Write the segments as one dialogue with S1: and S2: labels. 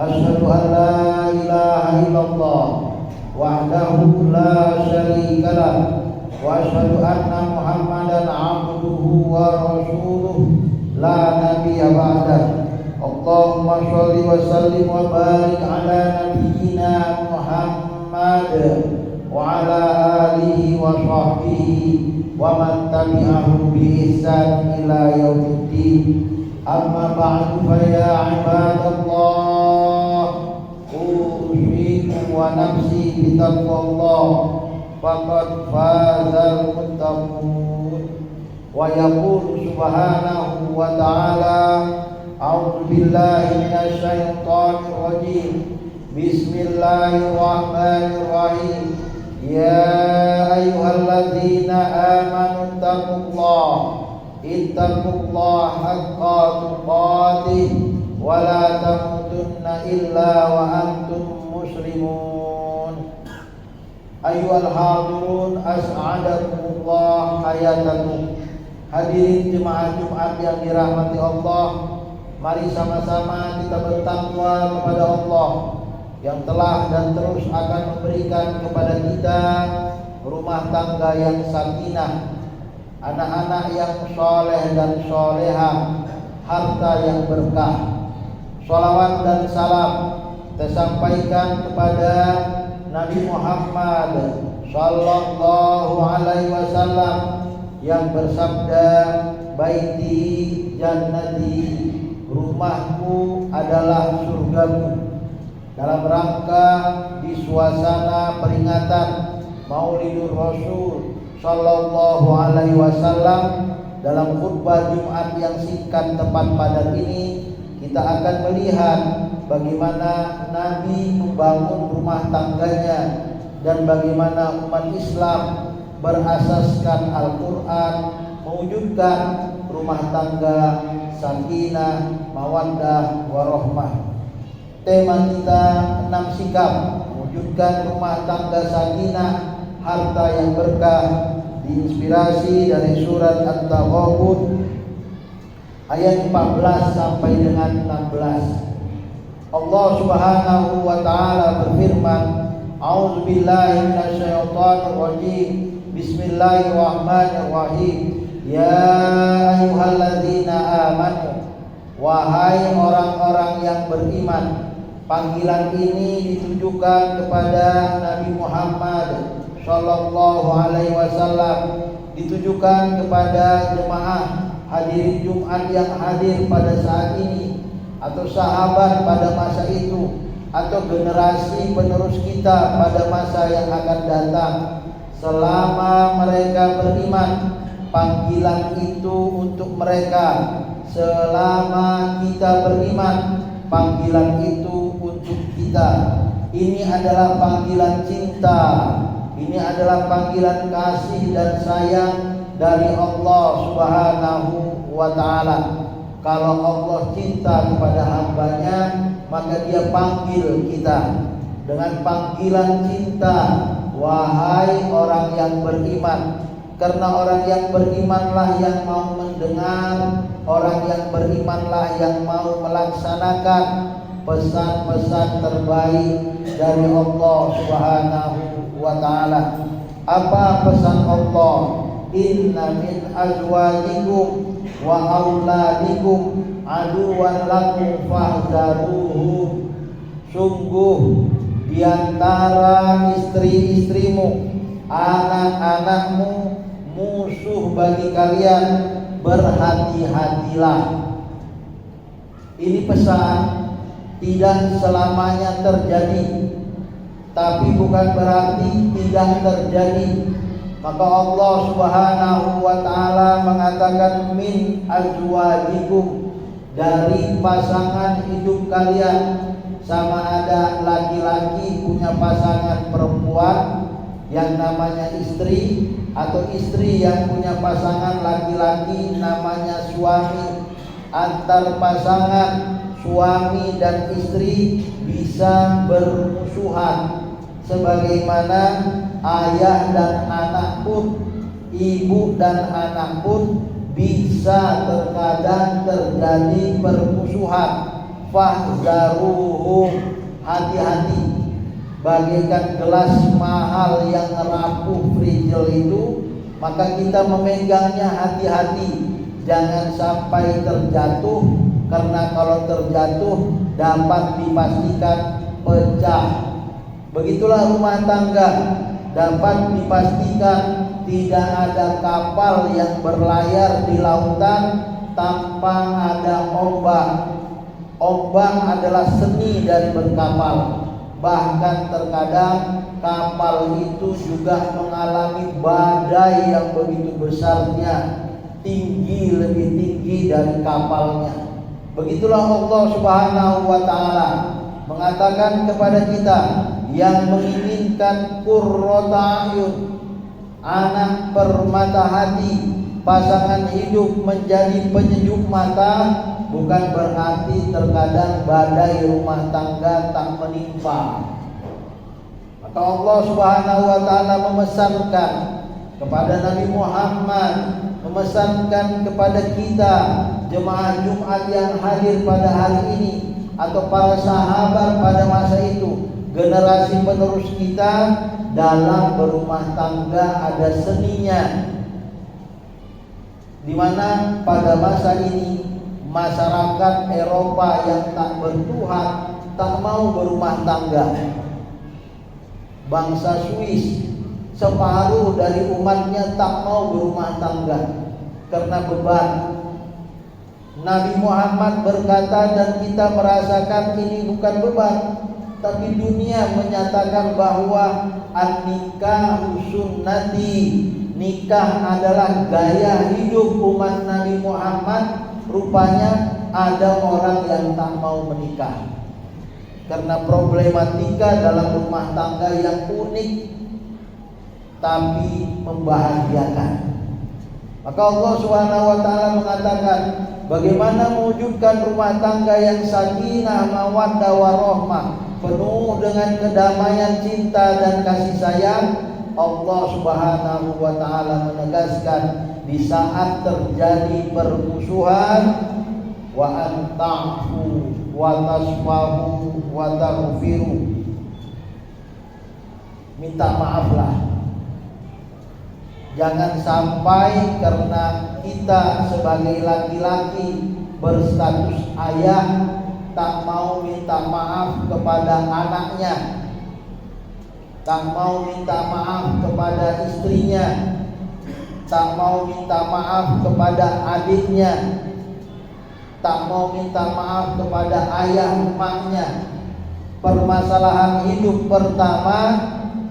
S1: Asyhadu an la ilaha illallah wahdahu la syarika lah wa asyhadu anna Muhammadan abduhu wa rasuluh la nabiyya ba'dah. Allahumma sholli wa sallim wa barik ala nabiyyina Muhammad wa ala alihi wa sahbihi wa man tabi'ahu bi ihsan ila yaumiddin. Amma ba'du fa ya ibadallah, usikum wa nafsi bi taqwallah faqad fazal muttaqun. Wa yaqulu subhanahu wa ta'ala, a'udzu billahi minasy syaithanir rajim. Bismillahirrahmanirrahim. Ya ayyuhalladzina amanu ittaqullaha haqqa tuqatih wa la tamutunna illa wa antum muslimun. Ayyuhal hadirun as'adakumullah hayatakum. Hadirin jemaah Jumat yang dirahmati Allah, mari sama-sama kita bertakwa kepada Allah yang telah dan terus akan memberikan kepada kita rumah tangga yang sakinah, anak-anak yang soleh dan solehah, harta yang berkah. Sholawat dan salam tersampaikan kepada Nabi Muhammad sallallahu alaihi wasallam yang bersabda, baiti jannati, rumahku adalah surgaku. Dalam rangka di suasana peringatan Maulidur Rasul sallallahu alaihi wasallam, dalam khutbah Jumat yang singkat tepat pada ini kita akan melihat bagaimana Nabi membangun rumah tangganya dan bagaimana umat Islam berasaskan Al-Quran mewujudkan rumah tangga sakinah, mawaddah, warahmah. Tema kita 6 sikap mewujudkan rumah tangga sakinah, harta yang berkah, diinspirasi dari surat At-Taghabun ayat 14 sampai dengan 16. Allah Subhanahu wa taala berfirman, A'udzu billahi minasyaitonir rajim. Bismillahirrahmanirrahim. Ya ayyuhalladzina amanu, wahai orang-orang yang beriman. Panggilan ini ditujukan kepada Nabi Muhammad sallallahu alaihi wasallam, ditujukan kepada jemaah hadirin Jumat yang hadir pada saat ini, atau sahabat pada masa itu, atau generasi penerus kita pada masa yang akan datang. Selama mereka beriman, panggilan itu untuk mereka. Selama kita beriman, panggilan itu untuk kita. Ini adalah panggilan cinta. Ini adalah panggilan kasih dan sayang dari Allah Subhanahu wa ta'ala. Kalau Allah cinta kepada hambanya, maka dia panggil kita dengan panggilan cinta, wahai orang yang beriman. Karena orang yang berimanlah yang mau mendengar, orang yang berimanlah yang mau melaksanakan pesan-pesan terbaik dari Allah Subhanahu wa ta'ala. Apa pesan Allah? Inna min azwajikum wa auladikum aduwan lakum fahzaruhum. Sungguh di antara istri-istrimu, anak-anakmu musuh bagi kalian, berhati-hatilah. Ini pesan tidak selamanya terjadi, tapi bukan berarti tidak terjadi. Maka Allah Subhanahu wa ta'ala mengatakan min azwajikum, dari pasangan hidup kalian. Sama ada laki-laki punya pasangan perempuan yang namanya istri, atau istri yang punya pasangan laki-laki namanya suami. Antar pasangan suami dan istri bisa bermusuhan, sebagaimana ayah dan anak pun, ibu dan anak pun bisa terkadang terjadi permusuhan. fahzaruhum, hati-hati. Bagaikan gelas mahal yang rapuh fragile itu, maka kita memegangnya hati-hati, jangan sampai terjatuh, karena kalau terjatuh dapat dipastikan pecah. Begitulah rumah tangga, dapat dipastikan tidak ada kapal yang berlayar di lautan tanpa ada ombak. Ombak adalah seni dari berkapal. Bahkan terkadang kapal itu juga mengalami badai yang begitu besarnya, lebih tinggi dari kapalnya. Begitulah Allah Subhanahu wa taala mengatakan kepada kita yang menginginkan qurrata ayun, anak permata hati, pasangan hidup menjadi penyejuk mata, bukan berarti terkadang badai rumah tangga tak menimpa. Maka Allah Subhanahu wa taala memesankan kepada Nabi Muhammad, memesankan kepada kita jemaah Jumat yang hadir pada hari ini atau para sahabat pada masa itu, generasi penerus kita, dalam berumah tangga ada seninya, di mana pada masa ini masyarakat Eropa yang tak bertuhan tak mau berumah tangga. Bangsa Swiss, separuh dari umatnya tak mau berumah tangga karena beban. Nabi Muhammad berkata dan kita merasakan ini bukan beban, tapi dunia menyatakan bahwa an-nikahu sunnati, nikah adalah gaya hidup umat Nabi Muhammad. Rupanya ada orang yang tak mau menikah karena problematika dalam rumah tangga yang unik tapi membahagiakan. Maka Allah Subhanahu wa taala mengatakan, bagaimana mewujudkan rumah tangga yang sakinah, mawaddah, warahmah, penuh dengan kedamaian, cinta dan kasih sayang. Allah Subhanahu wa taala menegaskan, di saat terjadi permusuhan, wa anta'fu wa tasfahu wa taghfiru, minta maaflah. Jangan sampai karena kita sebagai laki-laki berstatus ayah tak mau minta maaf kepada anaknya, tak mau minta maaf kepada istrinya, tak mau minta maaf kepada adiknya, tak mau minta maaf kepada ayah emaknya. Permasalahan hidup pertama,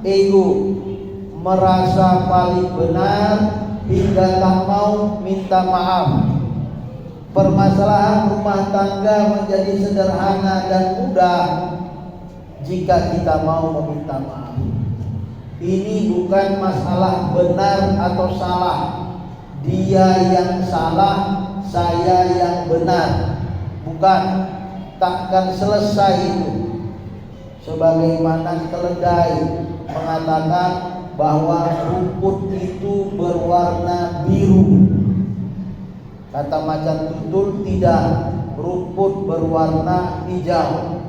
S1: ego, merasa paling benar hingga tak mau minta maaf. Permasalahan rumah tangga menjadi sederhana dan mudah jika kita mau meminta maaf. Ini bukan masalah benar atau salah, dia yang salah, saya yang benar. Bukan, takkan selesai itu. Sebagaimana keledai mengatakan bahwa rumput itu berwarna biru, kata macan tutul tidak, rumput berwarna hijau.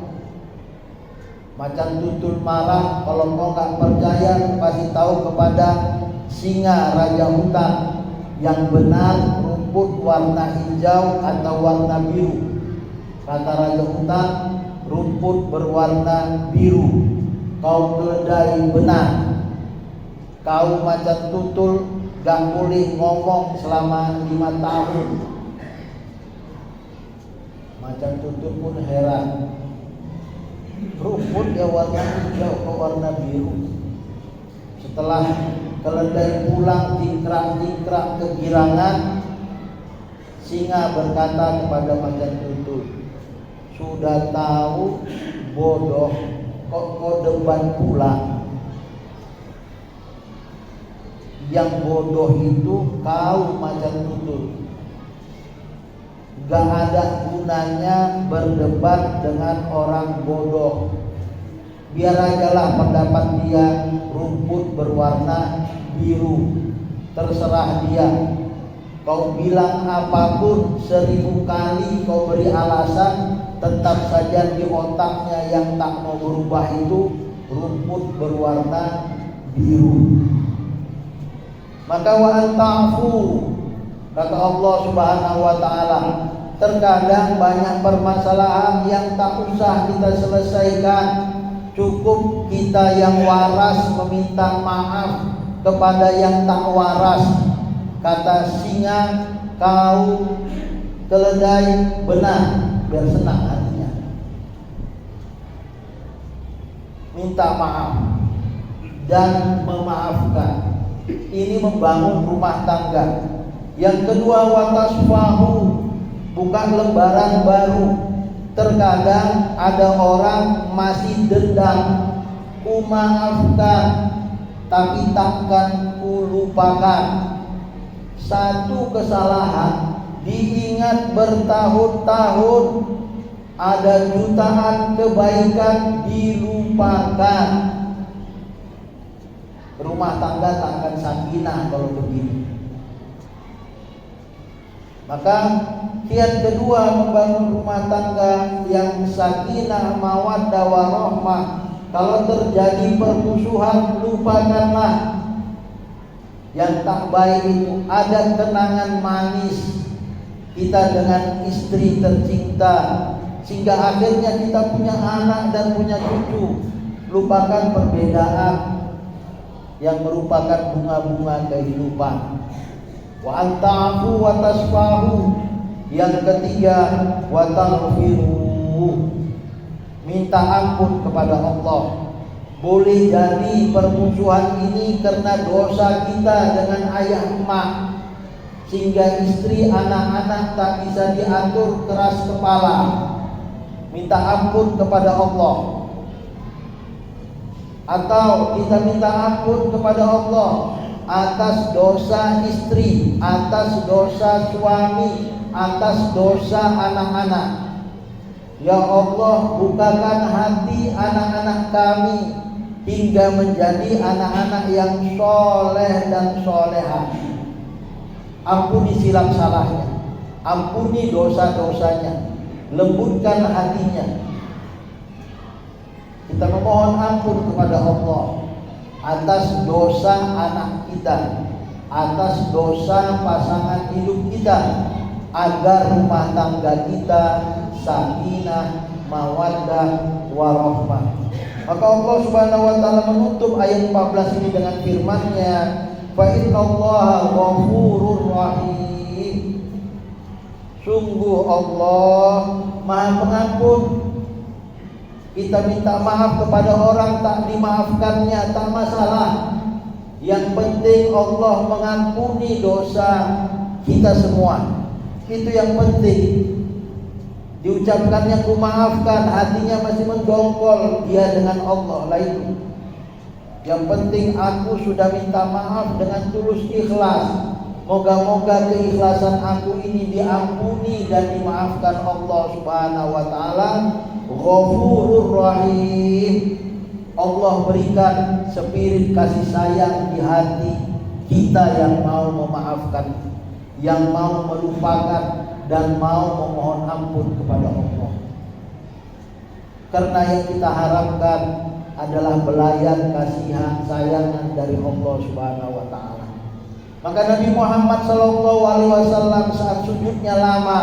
S1: Macan tutul marah, kalau kau gak percaya kasih tahu kepada singa raja hutan yang benar rumput warna hijau atau warna biru. Kata raja hutan, rumput berwarna biru. Kau keledai benar. Kau macan tutul gak boleh ngomong selama 5 tahun. Macan tutul pun heran, rumput ya warna hijau ke warna biru. Setelah keledai pulang cingkrak-cingkrak kegirangan, singa berkata kepada macan tutul, sudah tahu bodoh kok kau debat pulang. Yang bodoh itu kau macan tutul. Gak ada gunanya berdebat dengan orang bodoh. Biar ajalah pendapat dia rumput berwarna biru, terserah dia. Kau bilang apapun 1000 kali kau beri alasan, tetap saja di otaknya yang tak mau berubah itu rumput berwarna biru. Maka wa anta'fu, kata Allah Subhanahu wa taala, terkadang banyak permasalahan yang tak usah kita selesaikan, cukup kita yang waras meminta maaf kepada yang tak waras. Kata singa, kau keledai benar, biar senang hatinya. Minta maaf dan memaafkan, ini membangun rumah tangga. Yang kedua, watasfahu, bukan lembaran baru. Terkadang ada orang masih dendam, ku maafkan tapi takkan ku lupakan. Satu kesalahan diingat bertahun-tahun, ada jutaan kebaikan dilupakan. Rumah tangga tak akan sakinah kalau begini. Maka kiat kedua membangun rumah tangga yang sakinah, mawaddah, warahmah. Kalau terjadi permusuhan, lupakanlah. Yang tak baik itu, ada kenangan manis kita dengan istri tercinta, sehingga akhirnya kita punya anak dan punya cucu. Lupakan perbedaan yang merupakan bunga-bunga kehidupan. Wa anta'fu wa tasfahu. Yang ketiga, wa taghfiru, minta ampun kepada Allah. Boleh jadi permusuhan ini karena dosa kita dengan ayah emak, sehingga istri anak-anak tak bisa diatur, keras kepala. Minta ampun kepada Allah. Atau kita minta ampun kepada Allah atas dosa istri, atas dosa suami, atas dosa anak-anak. Ya Allah, bukakan hati anak-anak kami hingga menjadi anak-anak yang soleh dan solehah. Ampuni silap salahnya, ampuni dosa-dosanya, lembutkan hatinya. Kita memohon ampun kepada Allah atas dosa anak kita, atas dosa pasangan hidup kita, agar rumah tangga kita sakinah, mawaddah, warahmah. Maka Allah Subhanahu wa taala menutup ayat 14 ini dengan firman-Nya, fa innallaha ghafurur rahim. Sungguh Allah Maha Pengampun. Kita minta maaf kepada orang tak dimaafkannya, tak masalah. Yang penting Allah mengampuni dosa kita semua. Itu yang penting. Diucapkannya ku maafkan, hatinya masih mendongkol dia dengan Allah lah itu. Yang penting aku sudah minta maaf dengan tulus ikhlas. Moga-moga keikhlasan aku ini diampuni dan dimaafkan Allah Subhanahu wa taala. Ghafurur Rahim. Allah berikan spirit kasih sayang di hati kita yang mau memaafkan, yang mau melupakan, dan mau memohon ampun kepada Allah. Karena yang kita harapkan adalah belayan kasihan sayangan dari Allah Subhanahu wa taala. Maka Nabi Muhammad SAW saat sujudnya lama,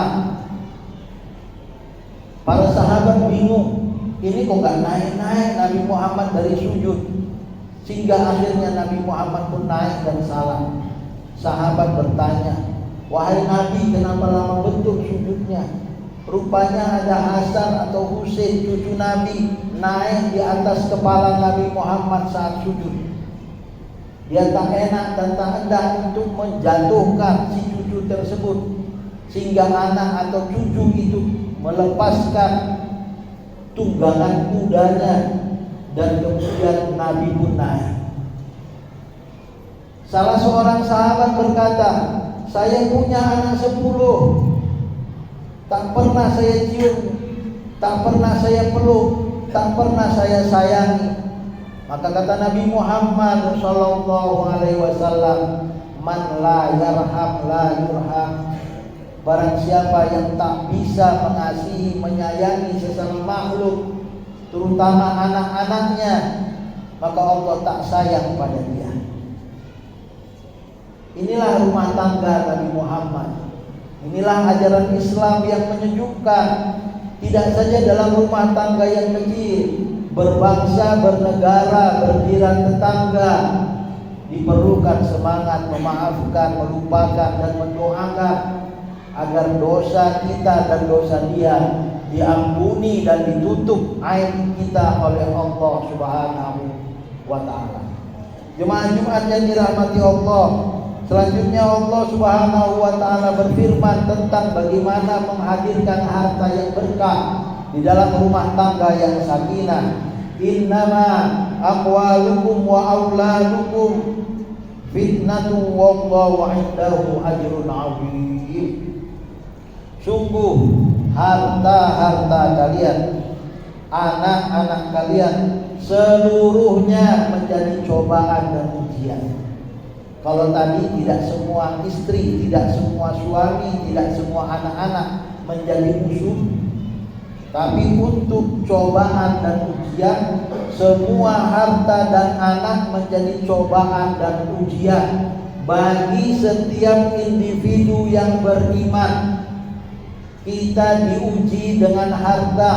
S1: para sahabat bingung, ini kok gak naik-naik Nabi Muhammad dari sujud. Sehingga akhirnya Nabi Muhammad pun naik dan salam. Sahabat bertanya, wahai Nabi, kenapa lama betul sujudnya? Rupanya ada Hasan atau Husain cucu Nabi naik di atas kepala Nabi Muhammad saat sujud. Dia tak enak dan tak hendak untuk menjatuhkan si cucu tersebut, sehingga anak atau cucu itu melepaskan tunggangan kudanya dan kemudian Nabi pun naik. Salah seorang sahabat berkata, saya punya anak 10, tak pernah saya cium, tak pernah saya peluk, tak pernah saya sayangi. Maka kata Nabi Muhammad SAW, Man la yarham la yurham. Barang siapa yang tak bisa mengasihi, menyayangi sesama makhluk, terutama anak-anaknya, maka Allah tak sayang pada dia. Inilah rumah tangga Nabi Muhammad. Inilah ajaran Islam yang menyejukkan. Tidak saja dalam rumah tangga yang kecil, berbangsa, bernegara, berjiran tetangga, diperlukan semangat memaafkan, melupakan, dan mendoakan agar dosa kita dan dosa dia diampuni dan ditutup aib kita oleh Allah Subhanahu wa ta'ala. Jemaah Jumat yang dirahmati Allah, selanjutnya Allah Subhanahu wa ta'ala berfirman tentang bagaimana menghadirkan harta yang berkah di dalam rumah tangga yang sakinah. Innama amwalukum wa auladukum fitnatun wallahu indahu ajrun 'azim. Sungguh harta-harta kalian, anak-anak kalian seluruhnya menjadi cobaan dan ujian. Kalau tadi tidak semua istri, tidak semua suami, tidak semua anak-anak menjadi musuh, tapi untuk cobaan dan ujian, semua harta dan anak menjadi cobaan dan ujian bagi setiap individu yang beriman. Kita diuji dengan harta,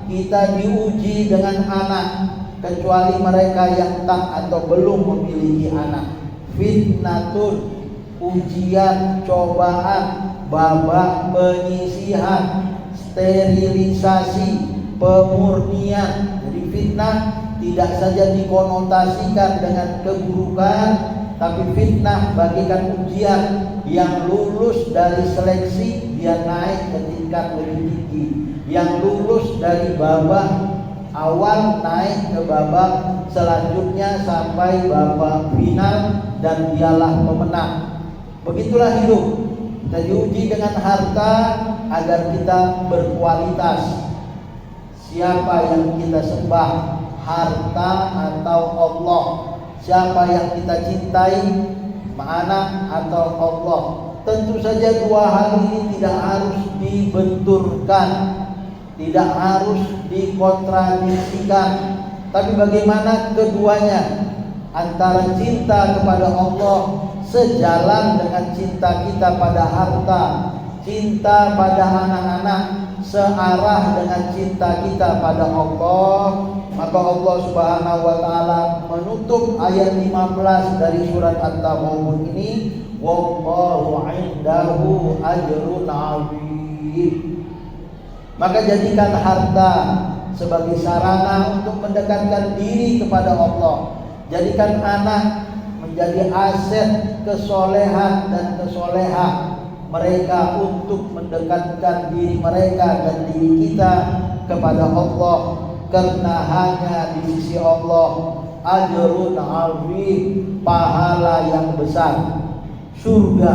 S1: kita diuji dengan anak, kecuali mereka yang tak atau belum memiliki anak. Fitnatun, ujian, cobaan, babak penyisihan, sterilisasi, pemurnian. Jadi fitnah tidak saja dikonotasikan dengan keburukan, tapi fitnah bagikan ujian. Yang lulus dari seleksi dia naik ke tingkat lebih tinggi, yang lulus dari babak awal naik ke babak selanjutnya sampai babak final dan dialah pemenang. Begitulah hidup. Kita diuji dengan harta agar kita berkualitas. Siapa yang kita sembah, harta atau Allah? Siapa yang kita cintai, anak atau Allah? Tentu saja dua hal ini tidak harus dibenturkan, tidak harus dikontradiksikan. Tapi bagaimana keduanya, antara cinta kepada Allah sejalan dengan cinta kita pada harta, cinta pada anak-anak searah dengan cinta kita pada Allah, maka Allah Subhanahu wa ta'ala menutup ayat 15 dari surat At-Taghabun ini, wallahu indahu ajrun 'azim. Maka jadikan harta sebagai sarana untuk mendekatkan diri kepada Allah. Jadikan anak menjadi aset kesolehan dan kesolehah mereka untuk mendekatkan diri mereka dan diri kita kepada Allah, karena hanya di sisi Allah ajrun 'azim, pahala yang besar, surga.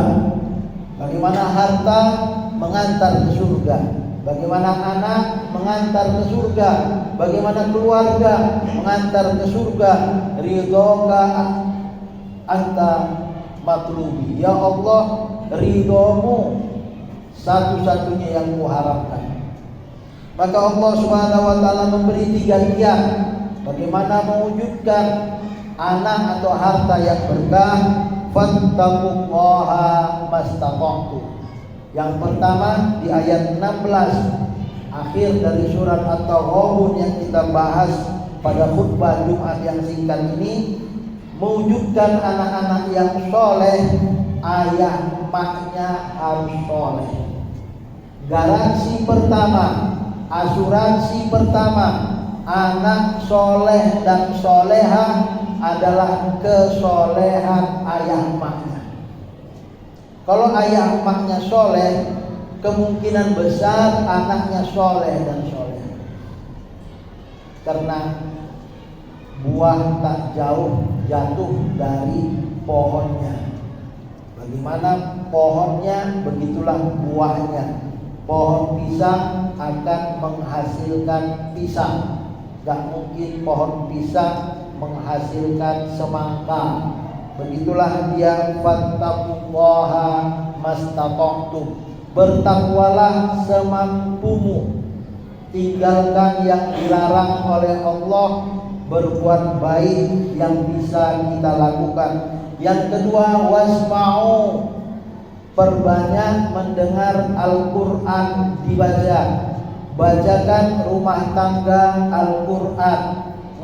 S1: Bagaimana harta mengantar ke surga, bagaimana anak mengantar ke surga, bagaimana keluarga mengantar ke surga. Ridhoka anta matlubi, ya Allah, ridhomu satu-satunya yang kuharapkan. Maka Allah Subhanahu wa ta'ala memberi 3 kiat bagaimana mewujudkan anak atau harta yang berkah. Fattaqullaha mastata'tum. Yang pertama di ayat 16 akhir dari surat At-Taghabun yang kita bahas pada khutbah Jumat yang singkat ini, mewujudkan anak-anak yang soleh, ayah maknya harus soleh. Garansi pertama, asuransi pertama anak soleh dan soleha adalah kesolehan ayah maknya. Kalau ayah maknya soleh, kemungkinan besar anaknya soleh dan soleh. Karena buah tak jauh jatuh dari pohonnya. Bagaimana pohonnya, begitulah buahnya. Pohon pisang akan menghasilkan pisang. Gak mungkin pohon pisang menghasilkan semangka. Begitulah dia, fattaqullaha mastata'tum. Bertakwalah semampumu. Tinggalkan yang dilarang oleh Allah, berbuat baik yang bisa kita lakukan. Yang kedua, wasma'u. Perbanyak mendengar Al-Quran dibaca. Bacakan rumah tangga Al-Quran,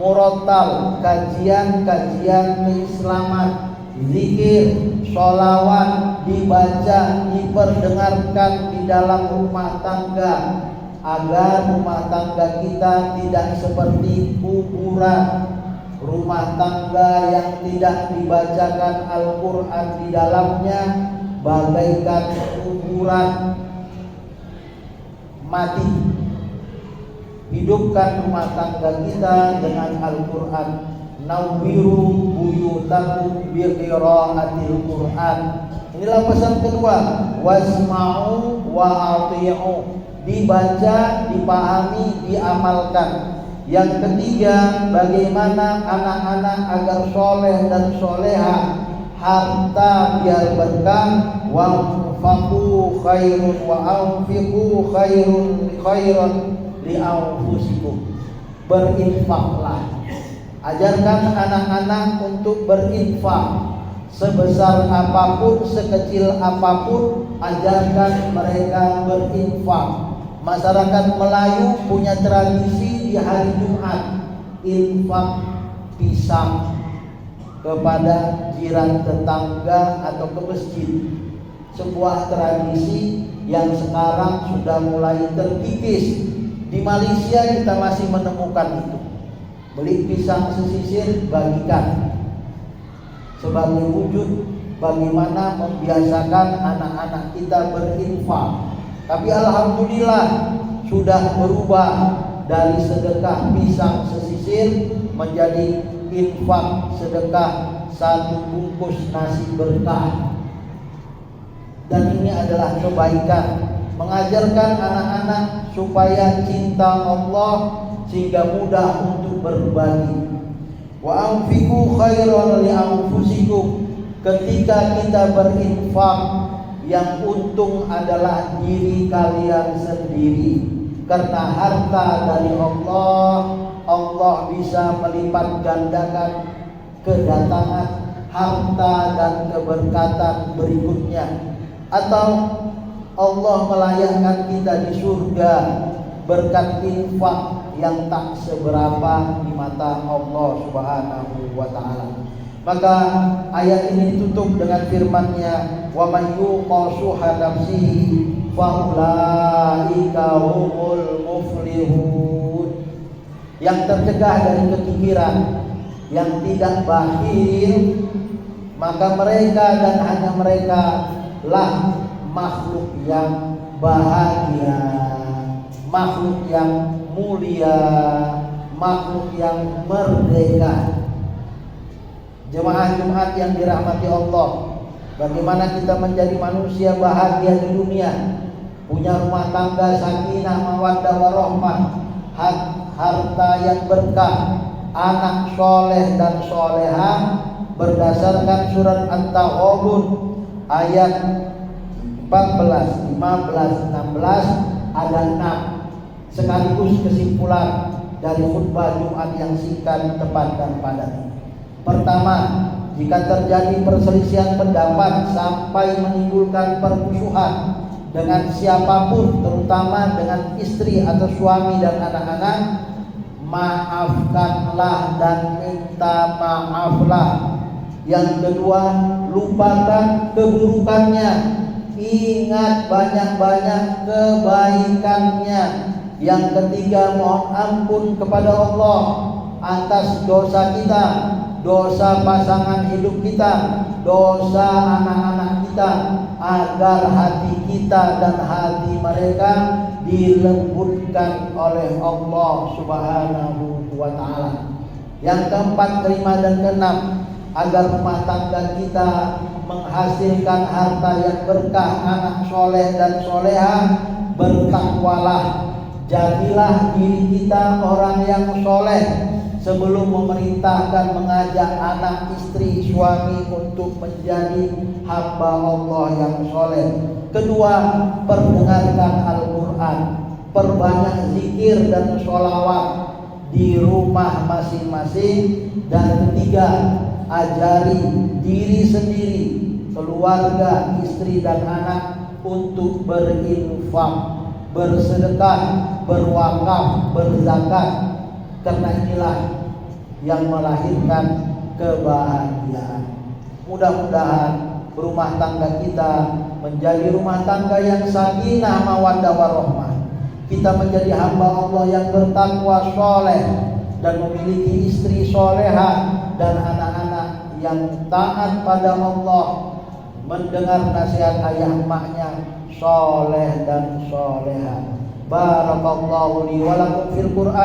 S1: murattal, kajian-kajian keislaman, zikir, sholawat dibaca, diperdengarkan di dalam rumah tangga, agar rumah tangga kita tidak seperti kuburan. Rumah tangga yang tidak dibacakan Al-Quran di dalamnya bagaikan kuburan mati. Hidupkan rumah tangga kita dengan Al-Quran. Nawwiru buyutakum biqiraatil Quran. Inilah pesan kedua, wasma'u wa ati'u. Dibaca, dipahami, diamalkan. Yang ketiga, bagaimana anak-anak agar soleh dan soleha, harta biar berkah. Wanfaqu khairun wa anfiqu khairan li anfusikum. Berinfaklah. Ajarkan anak-anak untuk berinfak. Sebesar apapun, sekecil apapun, ajarkan mereka berinfak. Masyarakat Melayu punya tradisi di hari Jumat, infak pisang kepada jiran tetangga atau ke masjid. Sebuah tradisi yang sekarang sudah mulai terkikis. Di Malaysia kita masih menemukan itu. Beli pisang sesisir, bagikan sebagai wujud bagaimana membiasakan anak-anak kita berinfak. Tapi alhamdulillah sudah berubah dari sedekah pisang sesisir menjadi infak sedekah satu bungkus nasi berkah. Dan ini adalah kebaikan, mengajarkan anak-anak supaya cinta Allah sehingga mudah untuk berbagi. Wa anfiqu khairan li anfusikum. Ketika kita berinfak, yang untung adalah diri kalian sendiri. Karena harta dari Allah, Allah bisa melipat gandakan kedatangan harta dan keberkatan berikutnya. Atau Allah melayakkan kita di surga berkat infak yang tak seberapa di mata Allah Subhanahu wa ta'ala. Maka ayat ini ditutup dengan firman-Nya, wa may yuqa shuha nafsihi fa ulaika humul muflihun. Yang tercegah dari kekikiran, yang tidak bakhil, maka mereka dan hanya mereka lah makhluk yang bahagia, makhluk yang mulia, makhluk yang merdeka. Jemaah Jumat yang dirahmati Allah, bagaimana kita menjadi manusia bahagia di dunia, punya rumah tangga sakinah mawaddah warahmah, harta yang berkah, anak soleh dan solehah, berdasarkan surat At-Taghabun ayat 14, 15, 16 ada 6 sekaligus kesimpulan dari khutbah Jumat yang singkat, tepat dan padat. Pertama, jika terjadi perselisihan pendapat sampai menimbulkan permusuhan dengan siapapun, terutama dengan istri atau suami dan anak-anak, maafkanlah dan minta maaflah. Yang kedua, lupakan keburukannya, ingat banyak-banyak kebaikannya. Yang ketiga, mohon ampun kepada Allah atas dosa kita, dosa pasangan hidup kita, dosa anak-anak kita, agar hati kita dan hati mereka dilembutkan oleh Allah Subhanahu wa ta'ala. Yang keempat, kelima dan keenam, agar rumah tangga kita menghasilkan harta yang berkah, anak soleh dan soleha. Bertakwalah, Jadilah diri kita orang yang soleh sebelum memerintahkan mengajak anak, istri, suami untuk menjadi hamba Allah yang soleh. Kedua, perdengarkan Al-Quran, perbanyak zikir dan sholawat di rumah masing-masing. Dan ketiga, ajari diri sendiri, keluarga, istri dan anak untuk berinfak, bersedekah, berwakaf, berzakat, karena inilah yang melahirkan kebahagiaan. Mudah-mudahan rumah tangga kita menjadi rumah tangga yang sakinah mawaddah warahmah. Kita menjadi hamba Allah yang bertakwa, soleh, dan memiliki istri solehah dan anak-anak yang taat pada Allah, mendengar nasihat ayah emaknya, soleh dan solehah. Barakallahu li wa lakum fil Qur'an.